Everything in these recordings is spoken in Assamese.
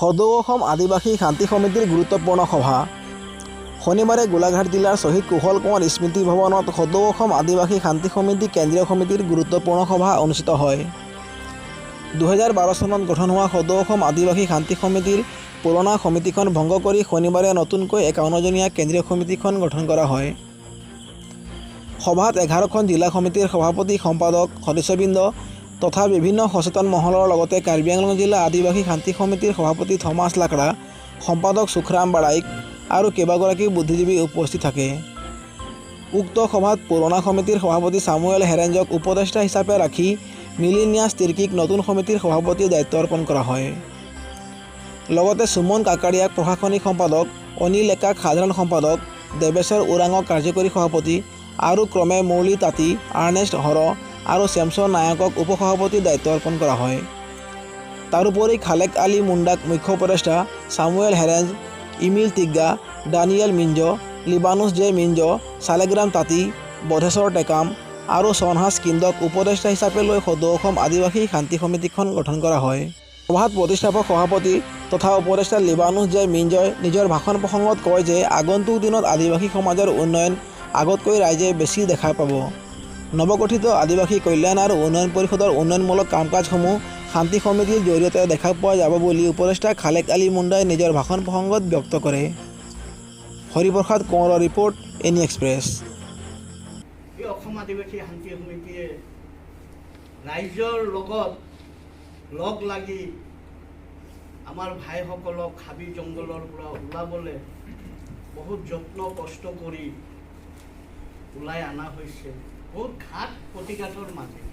সদৌ অসম আদিবাসী শান্তি সমিতিৰ গুৰুত্বপূৰ্ণ সভা। শনিবাৰে গোলাঘাট জিলাৰ শ্বহীদ কুশল কোঁৱৰ স্মৃতি ভৱনত সদৌ অসম আদিবাসী শান্তি সমিতি কেন্দ্ৰীয় সমিতিৰ গুৰুত্বপূৰ্ণ সভা অনুষ্ঠিত হয়। 2012 চনত গঠন হোৱা সদৌ অসম আদিবাসী শান্তি সমিতিৰ পুৰণা সমিতিখন ভংগ কৰি শনিবাৰে নতুনকৈ 51জনীয়া কেন্দ্ৰীয় সমিতিখন গঠন কৰা হয়। সভাত 11খন জিলা সমিতিৰ সভাপতি সম্পাদক সদস্যবৃন্দ তথা বিভিন্ন সচেতন মহলৰ লগতে কাৰ্বি আংলং জিলা আদিবাসী শান্তি সমিতিৰ সভাপতি থমাছ লাকৰা, সম্পাদক সুখৰাম বাৰাইক আৰু কেইবাগৰাকী বুদ্ধিজীৱী উপস্থিত থাকে। উক্ত সভাত পুৰণা সমিতিৰ সভাপতি সামুৱেল হেৰেঞ্জক উপদেষ্টা হিচাপে ৰাখি মিলিনিয়াছ তিৰ্কীক নতুন সমিতিৰ সভাপতিৰ দায়িত্ব অৰ্পণ কৰা হয়। লগতে সুমন কাকাৰিয়াক প্ৰশাসনিক সম্পাদক, অনিল একাক সাধাৰণ সম্পাদক, দেৱেশ্বৰ ওৰাঙক কাৰ্যকৰী সভাপতি আৰু ক্ৰমে মুৰলী তাঁতী, আৰ্নেষ্ট হৰ আৰু চেমছন নায়কক উপসভাপতিৰ দায়িত্ব অৰ্পণ কৰা হয়। তাৰোপৰি খালেক আলী মুণ্ডাক মুখ্য উপদেষ্টা, সামুৱেল হেৰেঞ্জ, ইমিল তিগ্গা, ডানিয়েল মিঞ্জ, লিবানুছ জে মিঞ্জ, শালেগ্ৰাম তাঁতী, বধেশ্বৰ টেকাম আৰু চনহাজ কিন্দক উপদেষ্টা হিচাপে লৈ সদৌ অসম আদিবাসী শান্তি সমিতিখন গঠন কৰা হয়। সভাত প্ৰতিষ্ঠাপক সভাপতি তথা উপদেষ্টা লিবানুছ জে মিঞ্জই নিজৰ ভাষণ প্ৰসংগত কয় যে আগন্তুক দিনত আদিবাসী সমাজৰ উন্নয়ন আগতকৈ ৰাইজে বেছি দেখা পাব। নৱগঠিত আদিবাসী কল্যাণ আৰু উন্নয়ন পৰিষদৰ উন্নয়নমূলক কাম কাজসমূহ শান্তি সমিতিৰ জৰিয়তে দেখা পোৱা যাব বুলি উপদেষ্টা খালেক আলী মুণ্ডাই নিজৰ ভাষণ প্ৰসংগত ব্যক্ত কৰে। হৰিপ্ৰসাদ কোঁৱৰৰ ৰিপৰ্ট, এনি এক্সপ্ৰেছ। এই অসম আদিবাসী শান্তি সমিতিয়ে ৰাইজৰ লগত লগ লাগি আমাৰ ভাইসকলক হাবি জংঘলৰ পৰা ওলাবলৈ বহুত যত্ন কষ্ট কৰি ওলাই অনা হৈছে, বহুত ঘাট প্ৰতিঘাতৰ মাজেৰে।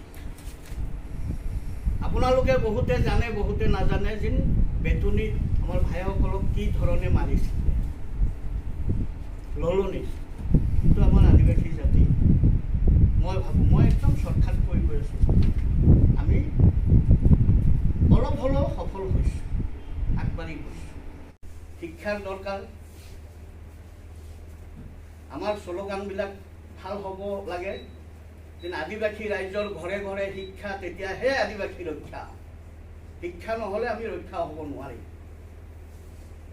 আপোনালোকে বহুতে জানে বহুতে নাজানে যেন বেতুনিত আমাৰ ভাইসকলক কি ধৰণে মাৰিছে, ললনিত। কিন্তু আমাৰ আদিবাসী জাতি, মই ভাবোঁ, মই একদম শ্বৰ্টকাট কৈ গৈ আছোঁ, আমি অলপ হ'লেও সফল হৈছোঁ, আগবাঢ়ি গৈছোঁ। শিক্ষাৰ দৰকাৰ, আমাৰ শ্লোগানবিলাক ভাল হ'ব লাগে যেন আদিবাসী ৰাইজৰ ঘৰে ঘৰে শিক্ষা, তেতিয়াহে আদিবাসী ৰক্ষা। শিক্ষা নহ'লে আমি ৰক্ষা হ'ব নোৱাৰিম।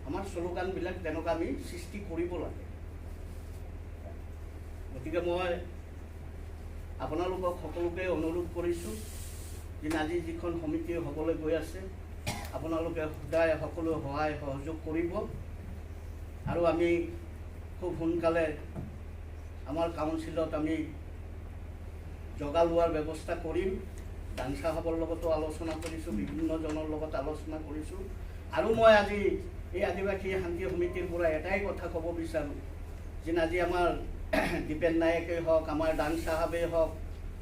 আমাৰ শ্লোগানবিলাক তেনেকুৱা আমি সৃষ্টি কৰিব লাগে। গতিকে মই আপোনালোকক সকলোকে অনুৰোধ কৰিছোঁ যে আজি যিখন সমিতি হ'বলৈ গৈ আছে, আপোনালোকে সদায় সকলো সহায় সহযোগ কৰিব আৰু আমি খুব সোনকালে আমাৰ কাউন্সিলত আমি জগা লোৱাৰ ব্যৱস্থা কৰিম। ডাং চাহাবৰ লগতো আলোচনা কৰিছোঁ, বিভিন্নজনৰ লগত আলোচনা কৰিছোঁ। আৰু মই আজি এই আদিবাসী শান্তি সমিতিৰ পৰা এটাই কথা ক'ব বিচাৰোঁ যে আজি আমাৰ দীপেন নায়কেই হওক, আমাৰ ডাং চাহাবেই হওক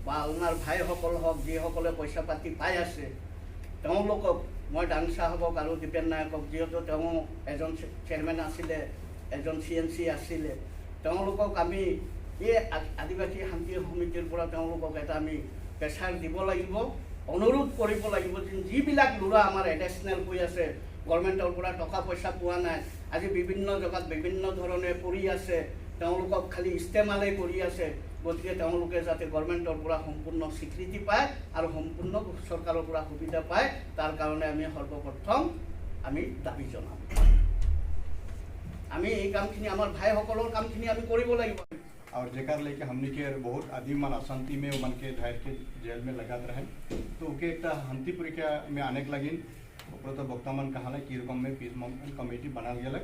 বা আলনাৰ ভাইসকল হওক, যিসকলে পইচা পাতি পাই আছে, তেওঁলোকক মই ডাং চাহাবক আৰু দীপেন নায়কক, যিহেতু তেওঁ এজন চেয়াৰমেন আছিলে, এজন CNC আছিলে, তেওঁলোকক আমি এই আদিবাসী শান্তি সমিতিৰ পৰা তেওঁলোকক এটা আমি প্ৰেছাৰ দিব লাগিব, অনুৰোধ কৰিব লাগিব যে যিবিলাক ল'ৰা আমাৰ এডিশ্যনেল হৈ আছে, গভৰ্ণমেণ্টৰ পৰা টকা পইচা পোৱা নাই, আজি বিভিন্ন জেগাত বিভিন্ন ধৰণে পৰি আছে, তেওঁলোকক খালি ইস্তেমালেই কৰি আছে। গতিকে তেওঁলোকে যাতে গভৰ্ণমেণ্টৰ পৰা সম্পূৰ্ণ স্বীকৃতি পায় আৰু সম্পূৰ্ণ চৰকাৰৰ পৰা সুবিধা পায়, তাৰ কাৰণে আমি সৰ্বপ্ৰথম আমি দাবী জনাম। আমি এই কামখিনি, আমাৰ ভাইসকলৰ কামখিনি আমি কৰিব লাগিব। और जेकर लेके हमने के बहुत आदमी मन अशांति में मन के धार के जेल में लगात रहे, तो उनके एक शांति प्रक्रिया में आने के लगिन तो वक्ता मन कहा कि रकम में पीस कमेटी बना गया।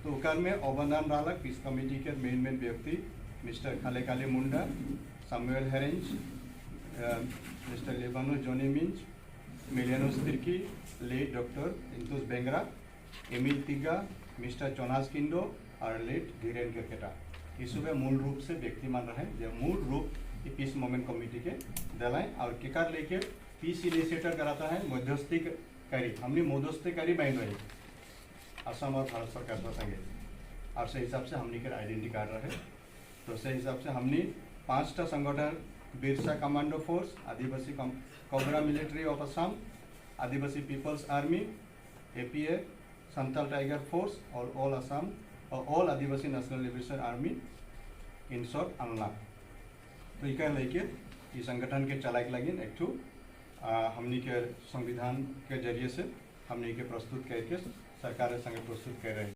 तो उकर में अवदान रहा पीस कमेटी के मेन व्यक्ति mister Khalek Ali Munda, Samuel Herenj, mister Libanus Johnny Minj, Milianus Tirkey, late doctor Intus Bengra, Emil Tigga, mister चोनाज किंडो और लेट धीरेन केटा। ये सब मूल रूप से व्यक्ति मान रहे जो मूल रूप पीस मूवमेंट कमेटी के दिलाएं और केकार लेके पीस इनिशिएटर कराता है मध्यस्थीकारी। हमने मध्यस्थीकारी बन रही असम और भारत सरकार का संगे, और से हिसाब से हमने के आइडेंटिटी कार्ड रहे। तो से हिसाब से हमने 5टा संगठन, Birsa commando force, Adivasi cobra military of Assam, Adivasi peoples army, APA, Santhal tiger force और ऑल असम और all Adivasi national liberation army, in short अनला। तो इका लेके ये संगठन के चलाए लगिन एक हमनी के संविधान के जरिए से हमने के प्रस्तुत करके सरकार संगे प्रस्तुत कर रहे हैं।